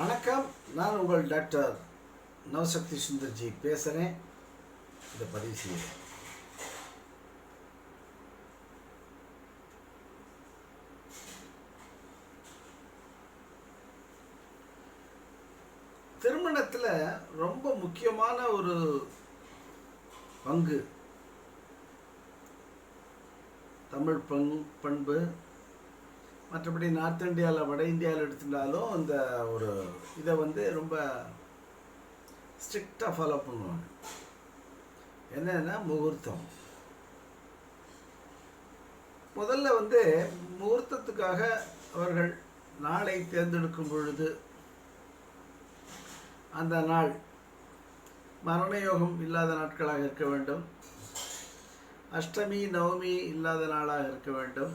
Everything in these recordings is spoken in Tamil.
வணக்கம். நான் உங்கள் டாக்டர் நவசக்தி சுந்தர்ஜி பேசுகிறேன். இதை பதிவு செய்கிறேன். திருமணத்தில் ரொம்ப முக்கியமான ஒரு பங்கு தமிழ் பண்பு. மற்றபடி நார்த் இந்தியாவில் வட இந்தியாவில் எடுத்துட்டாலும் இந்த ஒரு இதை ரொம்ப ஸ்ட்ரிக்டாக ஃபாலோ பண்ணுவாங்க. என்னென்னா முகூர்த்தம். முதல்ல முகூர்த்தத்துக்காக அவர்கள் நாளை தேர்ந்தெடுக்கும் பொழுது அந்த நாள் மரண யோகம் இல்லாத நாட்களாக இருக்க வேண்டும், அஷ்டமி நவமி இல்லாத நாளாக இருக்க வேண்டும்,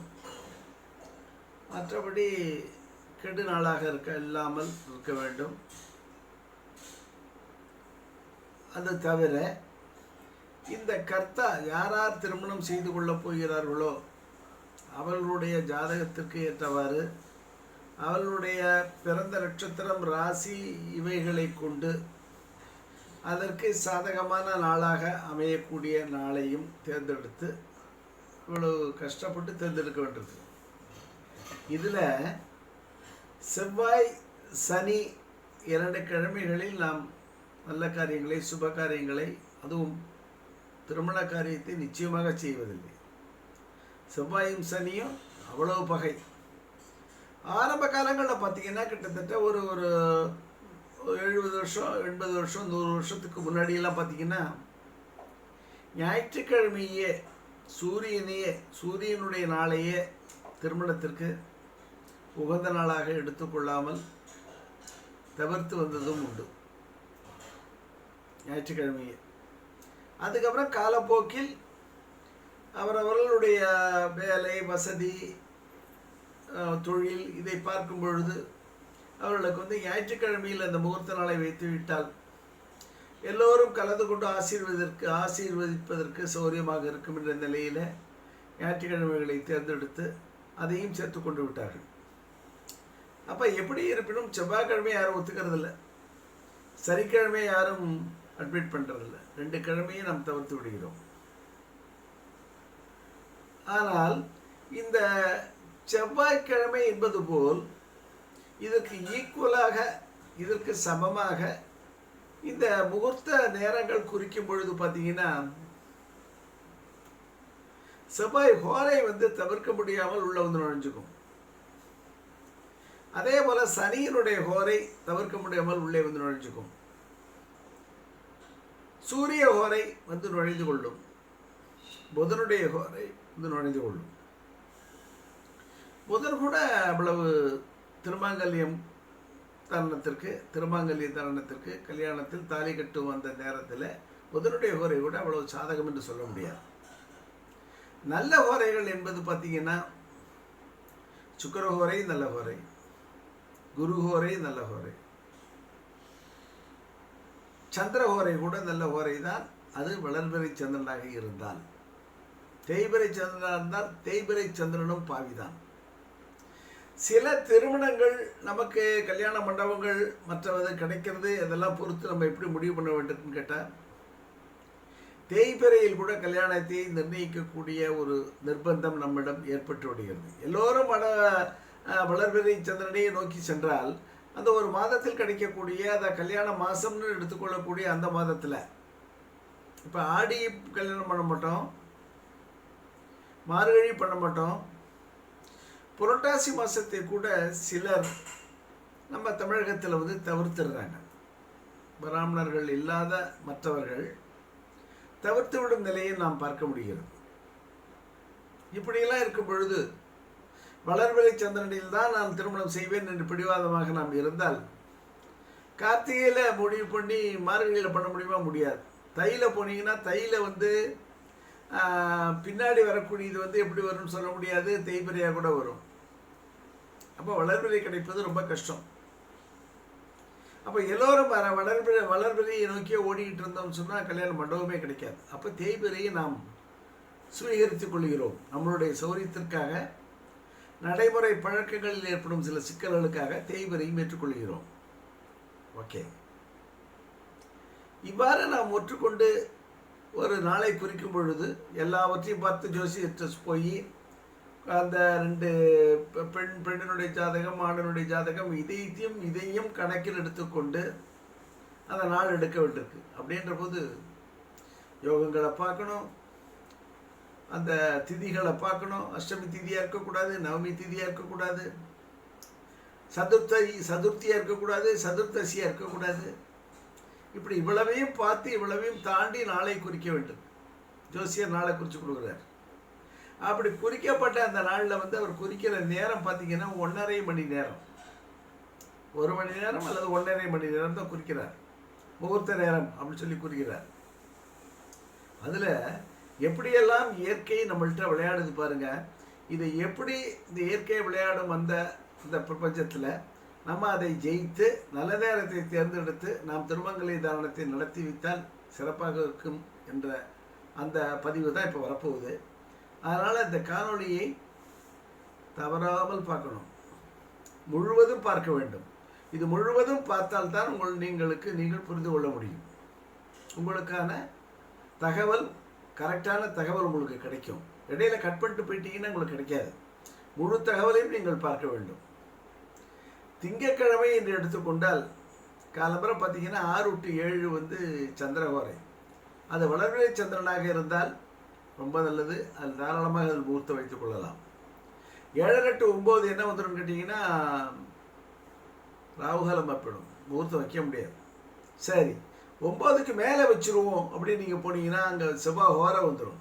மற்றபடி கெடு நாளாக இல்லாமல் இருக்க வேண்டும். அது தவிர இந்த கர்த்தா யார் திருமணம் செய்து கொள்ளப் போகிறார்களோ அவர்களுடைய ஜாதகத்திற்கு ஏற்றவாறு அவர்களுடைய பிறந்த நட்சத்திரம் ராசி இவைகளை கொண்டு அதற்கு சாதகமான நாளாக அமையக்கூடிய நாளையும் தேர்ந்தெடுத்து இவ்வளவு கஷ்டப்பட்டு தேர்ந்தெடுக்க வேண்டியது. இதில் செவ்வாய் சனி 2 கிழமைகளில் நாம் நல்ல காரியங்களை சுப காரியங்களை அதுவும் திருமண காரியத்தை நிச்சயமாக செய்வதில்லை. செவ்வாயும் சனியும் அவ்வளவு பகை. ஆரம்ப காலங்களில் பார்த்திங்கன்னா கிட்டத்தட்ட ஒரு 70 வருஷம் 80 வருஷம் 100 வருஷத்துக்கு முன்னாடியெல்லாம் பார்த்திங்கன்னா ஞாயிற்றுக்கிழமையே சூரியனுடைய நாளையே திருமணத்திற்கு உகந்த நாளாக எடுத்துக்கொள்ளாமல் தவிர்த்து வந்ததும் உண்டு, ஞாயிற்றுக்கிழமையே. அதுக்கப்புறம் காலப்போக்கில் அவரவர்களுடைய வேலை வசதி தொழில் இதை பார்க்கும் பொழுது அவர்களுக்கு ஞாயிற்றுக்கிழமையில் அந்த முகூர்த்த நாளை வைத்து விட்டால் எல்லோரும் கலந்து கொண்டு ஆசீர்வதிப்பதற்கு சௌரியமாக இருக்கும் என்ற நிலையில் ஞாயிற்றுக்கிழமைகளை தேர்ந்தெடுத்து அதையும் சேர்த்து கொண்டு விட்டார்கள். அப்போ எப்படி இருப்பினும் செவ்வாய்க்கிழமை யாரும் ஒத்துக்கிறதில்ல, சனிக்கிழமை யாரும் அட்மிட் பண்ணுறதில்ல, 2 கிழமையை நாம் தவிர்த்து விடுகிறோம். ஆனால் இந்த செவ்வாய்க்கிழமை என்பது போல் இதற்கு ஈக்குவலாக இதற்கு சமமாக இந்த முகூர்த்த நேரங்கள் குறிக்கும் பொழுது பார்த்தீங்கன்னா செவ்வாய் ஹோரை தவிர்க்க முடியாமல் உள்ள நுழைஞ்சுக்கும். அதே போல சனியினுடைய ஹோரை தவிர்க்க முடியாமல் உள்ளே நுழைஞ்சுக்கும். சூரிய ஹோரை நுழைந்து கொள்ளும், புதனுடைய ஹோரை நுழைந்து கொள்ளும். புதன் கூட அவ்வளவு திருமாங்கல்ய தருணத்திற்கு கல்யாணத்தில் தாலி கட்டும் அந்த நேரத்தில் புதனுடைய ஹோரை கூட அவ்வளவு சாதகம் என்று சொல்ல முடியாது. நல்ல ஹோரைகள் என்பது பார்த்தீங்கன்னா சுக்கிர ஹோரை நல்ல ஹோரை, குரு ஹோரை நல்ல ஹோரை, சந்திர ஹோரை கூட நல்ல ஹோரை தான். அது வளர்பிறை சந்திரனாக இருந்தால். தேய்பிறை சந்திரனாக இருந்தால் தேய்பிறை சந்திரனும் பாவிதான். சில திருமணங்கள் நமக்கு கல்யாண மண்டபங்கள் மற்றது கிடைக்கிறது, அதெல்லாம் பொறுத்து நம்ம எப்படி முடிவு பண்ண வேண்டும்னு கேட்டால் தேய்பிறையில் கூட கல்யாணத்தை நிர்ணயிக்கக்கூடிய ஒரு நிர்பந்தம் நம்மிடம் ஏற்பட்டு விடுகிறது. எல்லோரும் வளர்பிறை சந்திரனையை நோக்கி சென்றால் அந்த ஒரு மாதத்தில் கிடைக்கக்கூடிய அந்த கல்யாண மாதம்னு எடுத்துக்கொள்ளக்கூடிய அந்த மாதத்தில் இப்போ ஆடி கல்யாணம் பண்ண மாட்டோம், மார்கழி பண்ண மாட்டோம், புரட்டாசி மாதத்தை கூட சிலர் நம்ம தமிழகத்தில் தவிர்த்துடுறாங்க. பிராமணர்கள் இல்லாத மற்றவர்கள் தவிர்த்து விடும் நிலையை நாம் பார்க்க முடிகிறது. இப்படியெல்லாம் இருக்கும் பொழுது வளர்பிறை சந்திரனில் தான் நான் திருமணம் செய்வேன் என்று பிடிவாதமாக நாம் இருந்தால் கார்த்திகையில் முடிவு பண்ணி மார்கழியில் பண்ண முடியுமா? முடியாது. தையில் போனீங்கன்னா தையில் பின்னாடி வரக்கூடியது எப்படி வரும்னு சொல்ல முடியாது, தேய்பிறையாக கூட வரும். அப்போ வளர்பிறை கிடைப்பது ரொம்ப கஷ்டம். அப்போ எல்லோரும் வளர்பிறையை நோக்கியே ஓடிக்கிட்டு இருந்தோம்னு சொன்னால் கல்யாண மண்டபமே கிடைக்காது. அப்போ தேய்பிறையை நாம் சுவீகரித்துக் கொள்கிறோம். நம்மளுடைய சௌரியத்திற்காக நடைமுறை பழக்கங்களில் ஏற்படும் சில சிக்கல்களுக்காக தேய்பிறையும் ஏற்றுக்கொள்கிறோம். ஓகே, இவ்வாறு நாம் ஒற்றுக்கொண்டு ஒரு நாளை குறிக்கும் பொழுது எல்லாவற்றையும் பார்த்து ஜோசியர்கிட்ட போய் அந்த 2 பெண்ணினுடைய ஜாதகம் ஆடனுடைய ஜாதகம் இதையும் கணக்கில் எடுத்துக்கொண்டு அந்த நாள் எடுக்க வேண்டியிருக்கு. அப்படின்ற போது யோகங்களை பார்க்கணும், அந்த திதிகளை பார்க்கணும். அஷ்டமி திதியாக இருக்கக்கூடாது, நவமி திதியாக இருக்கக்கூடாது, சதுர்த்தியாக இருக்கக்கூடாது, சதுர்த்தசியாக இருக்கக்கூடாது. இப்படி இவ்வளவையும் பார்த்து இவ்வளவையும் தாண்டி நாளை குறிக்க வேண்டும். ஜோசியர் நாளை குறித்து கொடுக்குறார். அப்படி குறிக்கப்பட்ட அந்த நாளில் அவர் குறிக்கிற நேரம் பார்த்தீங்கன்னா 1.5 மணி நேரம், 1 மணி நேரம் அல்லது 1.5 மணி நேரம் தான் குறிக்கிறார். முகூர்த்த நேரம் அப்படின்னு சொல்லி குறிக்கிறார். அதில் எப்படியெல்லாம் இயற்கை நம்மள்கிட்ட விளையாடுது பாருங்க. இதை எப்படி இந்த இயற்கையை விளையாடும் இந்த பிரபஞ்சத்தில் நம்ம அதை ஜெயித்து நல்ல நேரத்தை தேர்ந்தெடுத்து நாம் திருமங்கலை தாரணத்தை நடத்தி வைத்தால் சிறப்பாக இருக்கும் என்ற அந்த பதிவு தான் இப்போ வரப்போகுது. அதனால் இந்த காணொளியை தவறாமல் பார்க்கணும், முழுவதும் பார்க்க வேண்டும். இது முழுவதும் பார்த்தால்தான் நீங்கள் புரிந்து கொள்ள முடியும். உங்களுக்கான தகவல், கரெக்டான தகவல் உங்களுக்கு கிடைக்கும். இடையில கட் பண்ணிட்டு போயிட்டீங்கன்னா உங்களுக்கு கிடைக்காது. முழு தகவலையும் நீங்கள் பார்க்க வேண்டும். திங்கட்கிழமை என்று எடுத்துக்கொண்டால் காலம்பரை பார்த்தீங்கன்னா 6 to 7 சந்திரகோரை. அது வளர்பிறை சந்திரனாக இருந்தால் ரொம்ப நல்லது. அது தாராளமாக அதில் முகூர்த்தம் வைத்துக் கொள்ளலாம். 7:30 to 9 என்ன வந்துடும் கேட்டிங்கன்னா ராகுகாலம் ஏற்படும், முகூர்த்தம் வைக்க முடியாது. சரி, 9க்கு மேலே வச்சுருவோம் அப்படின்னு நீங்கள் போனீங்கன்னா அங்கே செவ்வாய் ஹோரை வந்துடும்.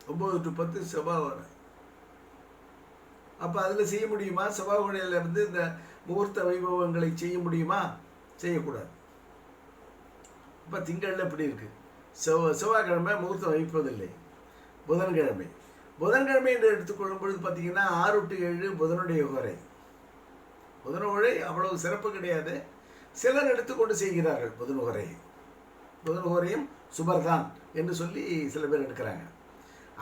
9 to 10 செவ்வாய் ஹோரை. அப்போ அதில் செய்ய முடியுமா? செவ்வாய் ஹோரையில் இந்த முகூர்த்த வைபவங்களை செய்ய முடியுமா? செய்யக்கூடாது. இப்போ திங்களில் எப்படி இருக்குது? செவ்வாய்க்கிழமை முகூர்த்தம் வைப்பதில்லை. புதன்கிழமை என்று எடுத்துக்கொள்ளும் பொழுது பார்த்தீங்கன்னா 6 to 7 புதனுடைய ஹோரை. புதன் ஹோரை அவ்வளவு சிறப்பு கிடையாது. சிலர் எடுத்துக்கொண்டு செய்கிறார்கள் புதன் ஹோரையும் சுபர்தான் என்று சொல்லி சில பேர் எடுக்கிறாங்க.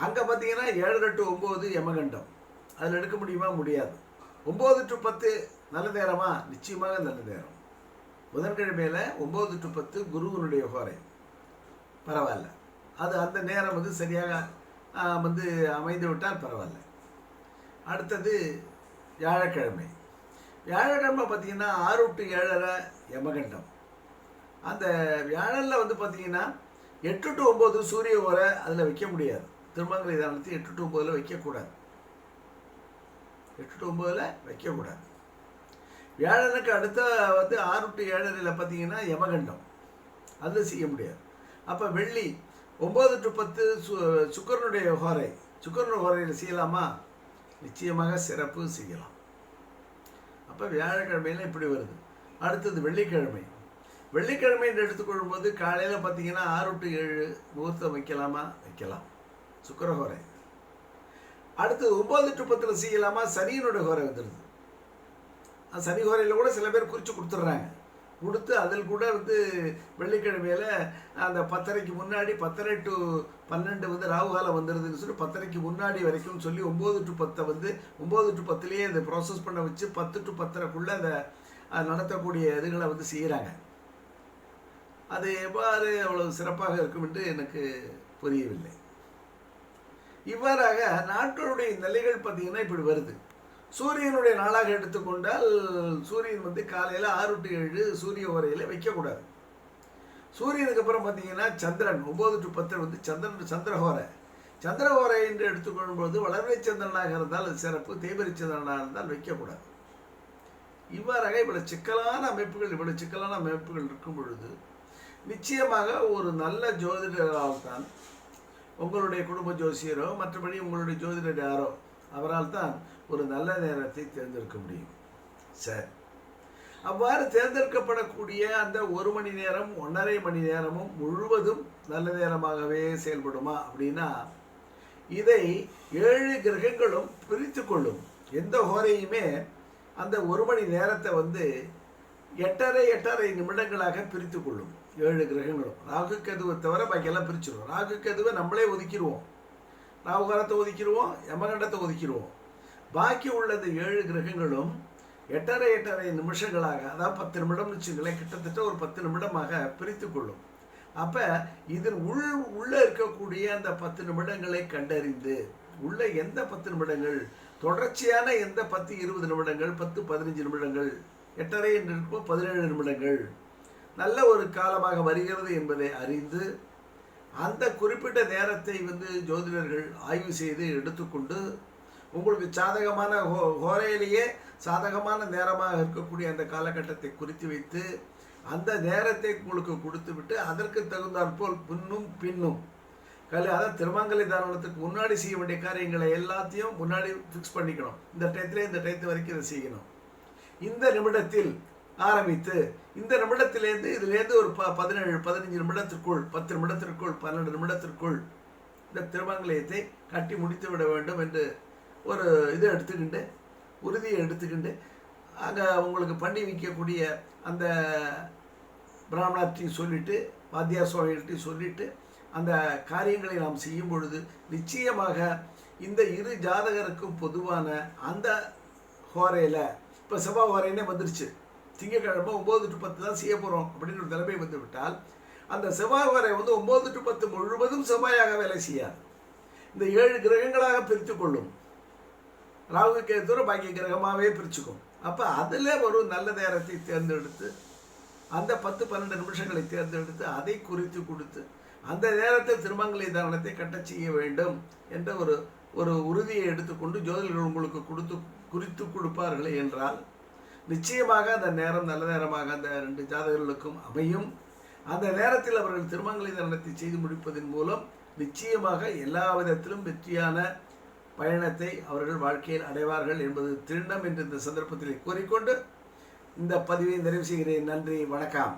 அங்கே பார்த்தீங்கன்னா 7:30 to 9 யமகண்டம். அதில் எடுக்க முடியுமா? முடியாது. 9 to 10 நல்ல நேரமா? நிச்சயமாக நல்ல நேரம். புதன்கிழமையில் 9 to 10 குருவனுடைய ஹோரை. பரவாயில்ல, அது அந்த நேரம் சரியாக அமைந்து விட்டால் பரவாயில்ல. அடுத்தது வியாழக்கிழமை பார்த்தீங்கன்னா 6 to 7:30 யமகண்டம். அந்த வியாழனில் பார்த்தீங்கன்னா 8 to 9 சூரிய ஹோரை அதில் வைக்க முடியாது. திருமங்கலை தானத்தை 8 to 9 வைக்கக்கூடாது. 8 to 9 வைக்கக்கூடாது. வியாழனுக்கு அடுத்த 6 to 7:30 பார்த்தீங்கன்னா யமகண்டம், அதில் செய்ய முடியாது. அப்போ வெள்ளி 9 to 10 சுக்கரனுடைய ஹோரை. சுக்கரனுடைய ஹோரையில் செய்யலாமா? நிச்சயமாக சிறப்பு செய்யலாம். அப்போ வியாழக்கிழமையில் இப்படி வருது. அடுத்தது வெள்ளிக்கிழமை என்று எடுத்துக்கொள்ளும்போது காலையில் பார்த்தீங்கன்னா 6 to 7 முகூர்த்தம் வைக்கலாமா? வைக்கலாம், சுக்கரஹோரை. அடுத்தது 9 to 10 செய்யலாமா? சனியினுடைய ஹோரை வந்துடுது. சனி ஹோரையில் கூட சில பேர் குறித்து கொடுத்துட்றாங்க. கொடுத்து அதில் கூட வெள்ளிக்கிழமையில் அந்த 10:30க்கு முன்னாடி 10:30 to 12 ராகுகாலம் வந்துடுதுன்னு சொல்லி 10:30க்கு முன்னாடி வரைக்கும் சொல்லி 9 to 10 9 to 10லேயே அதை ப்ராசஸ் பண்ண வச்சு 10 to 10:30க்குள்ளே அதை நடத்தக்கூடிய இதுகளை செய்கிறாங்க. அது எவ்வாறு அவ்வளவு சிறப்பாக இருக்கும் என்று எனக்கு புரியவில்லை. இவ்வாறாக நாட்களுடைய நிலைகள் பார்த்தீங்கன்னா இப்படி வருது. சூரியனுடைய நாளாக எடுத்துக்கொண்டால் சூரியன் காலையில் 6 to 7 சூரிய ஹோரையில் வைக்கக்கூடாது. சூரியனுக்கு அப்புறம் பார்த்தீங்கன்னா சந்திரன் 9 to 10 சந்திரஹோரை என்று எடுத்துக்கொள்ளும்போது வளர்பிறை சந்திரனாக இருந்தால் அது சிறப்பு, தேய்பிறை சந்திரனாக இருந்தால் வைக்கக்கூடாது. இவ்வாறாக இவ்வளவு சிக்கலான அமைப்புகள் இருக்கும் பொழுது நிச்சயமாக ஒரு நல்ல ஜோதிடரால் தான், உங்களுடைய குடும்ப ஜோசியரோ மற்றபடி உங்களுடைய ஜோதிடர் யாரோ அவரால் தான் ஒரு நல்ல நேரத்தை தேர்ந்தெடுக்க முடியும். சரி, அவ்வாறு தேர்ந்தெடுக்கப்படக்கூடிய அந்த 1 மணி நேரம் 1.5 மணி நேரமும் முழுவதும் நல்ல நேரமாகவே செயல்படுமா அப்படின்னா இதை 7 கிரகங்களும் பிரித்து கொள்ளும். எந்த ஹோரையுமே அந்த 1 மணி நேரத்தை 8.5 நிமிடங்களாக பிரித்து கொள்ளும் 7 கிரகங்களும். ராகு கேதுவை தவிர பாக்கியெல்லாம் பிரிச்சிருவோம். ராகு கேதுவை நம்மளே ஒதுக்கிடுவோம், ராகுகாலத்தை ஒதுக்கிடுவோம், யமகண்டத்தை ஒதுக்கிடுவோம். பாக்கி உள்ள இந்த 7 கிரகங்களும் எட்டரை நிமிஷங்களாக, அதாவது 10 நிமிடம்னு வச்சுங்களேன், கிட்டத்தட்ட ஒரு 10 நிமிடமாக பிரித்து கொள்ளும். அப்போ இதில் உள்ளே இருக்கக்கூடிய அந்த 10 நிமிடங்களை கண்டறிந்து, உள்ள எந்த 10 நிமிடங்கள் தொடர்ச்சியான, எந்த 10-20 நிமிடங்கள், 10-15 நிமிடங்கள், 8:30 என்று இருக்கும் 17 நிமிடங்கள் நல்ல ஒரு காலமாக வருகிறது என்பதை அறிந்து, அந்த குறிப்பிட்ட நேரத்தை ஜோதிடர்கள் ஆய்வு செய்து எடுத்துக்கொண்டு, உங்களுக்கு சாதகமான ஹோரையிலேயே சாதகமான நேரமாக இருக்கக்கூடிய அந்த காலகட்டத்தை குறித்து வைத்து, அந்த நேரத்தை உங்களுக்கு கொடுத்து விட்டு, அதற்கு தகுந்தாற்போல் முன்னும் பின்னும் அதாவது திருமங்கலை தாரணத்துக்கு முன்னாடி செய்ய வேண்டிய காரியங்களை எல்லாத்தையும் முன்னாடி ஃபிக்ஸ் பண்ணிக்கணும். இந்த டயத்தில் இந்த டயத்து வரைக்கும் இதை செய்யணும். இந்த நிமிடத்தில் ஆரம்பித்து, இந்த நிமிடத்திலேருந்து இதுலேருந்து ஒரு 17-15 நிமிடத்திற்குள், 10 நிமிடத்திற்குள், 12 நிமிடத்திற்குள் இந்த திருமங்கலயத்தை கட்டி முடித்து விட வேண்டும் என்று ஒரு இதை எடுத்துக்கிண்டு, உறுதியை எடுத்துக்கிண்டு, அங்கே உங்களுக்கு பண்ணி வைக்கக்கூடிய அந்த பிராமணர்கிட்டையும் சொல்லிவிட்டு, வாத்தியார் சுவாமிகள்கிட்டையும் சொல்லிவிட்டு, அந்த காரியங்களை நாம் செய்யும் பொழுது நிச்சயமாக இந்த இரு ஜாதகருக்கும் பொதுவான அந்த ஹோரையில், இப்போ செவ்வாய் ஹோரைனே வந்துருச்சு, திங்கக்கிழமை 9 to 10 தான் செய்ய போகிறோம் அப்படின்னு ஒரு நிலைமை வந்து விட்டால், அந்த செவ்வாய் ஹோரை 9 to 10 முழுவதும் செவ்வாயாக வேலை செய்யாது. இந்த 7 கிரகங்களாக பிரித்து கொள்ளும். ராகு கேது பாக்கிய கிரகமாகவே பிரிச்சுக்கும். அப்போ அதில் ஒரு நல்ல நேரத்தை தேர்ந்தெடுத்து, அந்த 10-12 நிமிஷங்களை தேர்ந்தெடுத்து அதை குறித்து கொடுத்து, அந்த நேரத்தில் திருமங்கலை தாரணத்தை கட்டச் செய்ய வேண்டும் என்ற ஒரு உறுதியை எடுத்துக்கொண்டு ஜோதிடர்கள் உங்களுக்கு குறித்து கொடுப்பார்களே என்றால், நிச்சயமாக அந்த நேரம் நல்ல நேரமாக அந்த 2 ஜாதகர்களுக்கும் அமையும். அந்த நேரத்தில் அவர்கள் திருமங்கலை தாரணத்தை செய்து முடிப்பதன் மூலம் நிச்சயமாக எல்லா விதத்திலும் வெற்றியான பயணத்தை அவர்கள் வாழ்க்கையில் அடைவார்கள் என்பது திண்ணம் என்று இந்த சந்தர்ப்பத்தில் கூறிக்கொண்டு இந்த பதிவை நிறைவு செய்கிறேன். நன்றி, வணக்கம்.